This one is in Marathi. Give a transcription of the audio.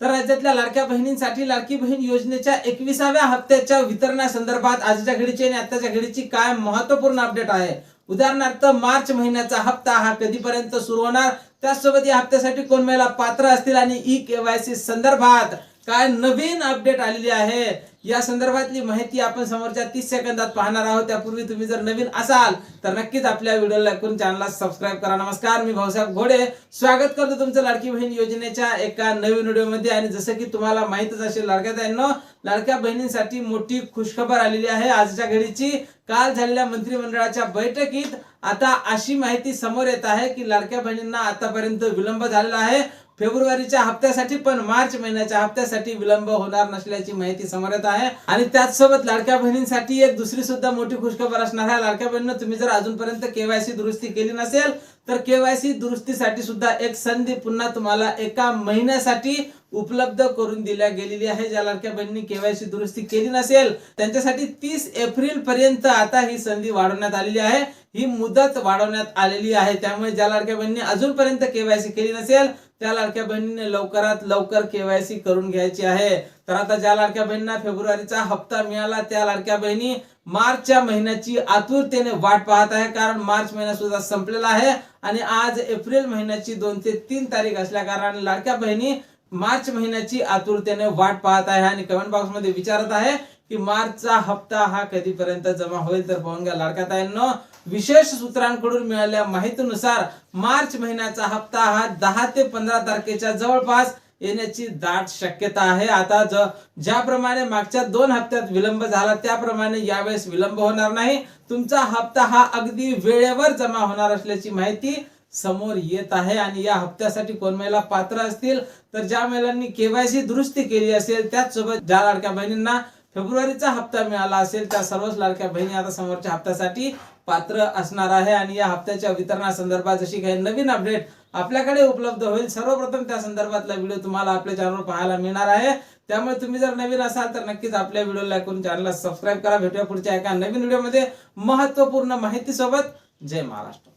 तर राज्यातल्या लाडक्या बहिणींसाठी लाडकी बहीण योजनेच्या 21व्या हप्त्याच्या वितरणासंदर्भात आजच्या घडीची आणि आताच्या घडीची काय महत्त्वपूर्ण अपडेट आहे। उदाहरणार्थ मार्च महिन्याचा हप्ता हा कधीपर्यंत सुरू होणार, त्यासोबत या हप्त्यासाठी कोण महिला पात्र असतील आणि ई-केवायसी संदर्भात काय नवीन अपडेट आलेली आहे या संदर्भातली माहिती आपण समोरच्या 30 सेकंदात पाहणार आहोत। त्यापूर्वी तुम्ही जर नवीन असाल तर नक्कीच आपल्या व्हिडिओला लाईक करून चॅनलला सबस्क्राइब करा। नमस्कार, मी भाऊसाहेब घोडे स्वागत करतो तुमचं लाडकी बहीण योजनेच्या एका नवीन व्हिडिओमध्ये। आणि जसं की तुम्हाला माहितच असेल लाडक्या ताईंनो, लाडक्या बहिणींसाठी मोठी खुशखबर आलेली आहे आजच्या घडीची। काल झालेल्या मंत्रिमंडळाच्या बैठकीत आता अशी माहिती समोर येत आहे की लाडक्या बहिणींना आतापर्यंत विलंब झालेला आहे फेब्रुवारीच्या हप्त्यासाठी, पण मार्च महिन्याच्या हप्त्यासाठी विलंब होणार नसल्याची माहिती समोर येत आहे। आणि त्याचसोबत लाडक्या बहिणींसाठी एक दुसरी सुद्धा मोठी खुशखबर असणार आहे। लाडक्या बहिणींनो, तुम्ही जर अजूनपर्यंत केवायसी दुरुस्ती केली नसेल तर केवायसी दुरुस्तीसाठी सुद्धा एक संधी पुन्हा तुम्हाला एका महिन्यासाठी उपलब्ध करून दिल्या गेलेली आहे। ज्या लाडक्या बहिणींनी केवायसी दुरुस्ती केली नसेल त्यांच्यासाठी 30 एप्रिल पर्यंत आता ही संधी वाढवण्यात आलेली आहे, ही मुदत वाढवण्यात आलेली आहे। त्यामुळे ज्या लाडक्या बहिणींनी अजूनपर्यंत केवायसी केली नसेल त्या लाडक्या बहिणींनी लवकरात लवकर केवायसी करून घ्यायची आहे। तर आता ज्या लाडक्या बहिणींना फेब्रुवारीचा हप्ता मिळाला त्या लाडक्या बहिणी मार्चच्या महिन्याची आतुरतेने वाट पाहत आहे, कारण मार्च महिना सुद्धा संपलेला आहे आणि आज एप्रिल महिन्याची 2 ते 3 तारीख असल्या कारणाने लाडक्या बहिणी मार्च महिन्याची आतुरतेने वाट पाहत आहे आणि कमेंट बॉक्स मध्ये विचारत आहे की मार्चचा हप्ता हा कधीपर्यंत जमा होईल। तर पाहून घ्या लाडक्या ताईंनो, विशेष सूत्रांकडून मिळालेल्या माहितीनुसार मार्च महिन्याचा हप्ता हा 10 ते 15 तारखेच्या जवळपास येण्याची दाट शक्यता आहे। आता ज्याप्रमाणे मागच्या 2 हप्त्यात विलंब झाला त्याप्रमाणे यावेळेस विलंब होणार नाही, तुमचा हप्ता हा अगदी वेळेवर जमा होणार असल्याची माहिती समोर येत आहे। आणि या हप्त्यासाठी कोण महिला पात्र असतील तर ज्या महिलांनी केवायसी दुरुस्ती केली असेल, त्याचसोबत ज्या लाडक्या बहिणींना फेब्रुवारीचा हप्ता मिळाला असेल त्या सर्वच लाडक्या बहिणी आता समोरच्या हप्त्यासाठी पात्र असणार आहे। आणि या हप्त्याच्या वितरणासंदर्भात जशी काही नवीन अपडेट आपल्याकडे उपलब्ध होईल सर्वप्रथम त्या संदर्भातला व्हिडिओ तुम्हाला आपल्या चॅनलवर पाहायला मिळणार आहे। त्यामुळे तुम्ही जर नवीन असाल तर नक्कीच आपल्या व्हिडिओला लाईक करून चॅनलला सबस्क्राइब करा। भेटूया पुढच्या एका नवीन व्हिडिओमध्ये महत्त्वपूर्ण माहिती सोबत। जय महाराष्ट्र।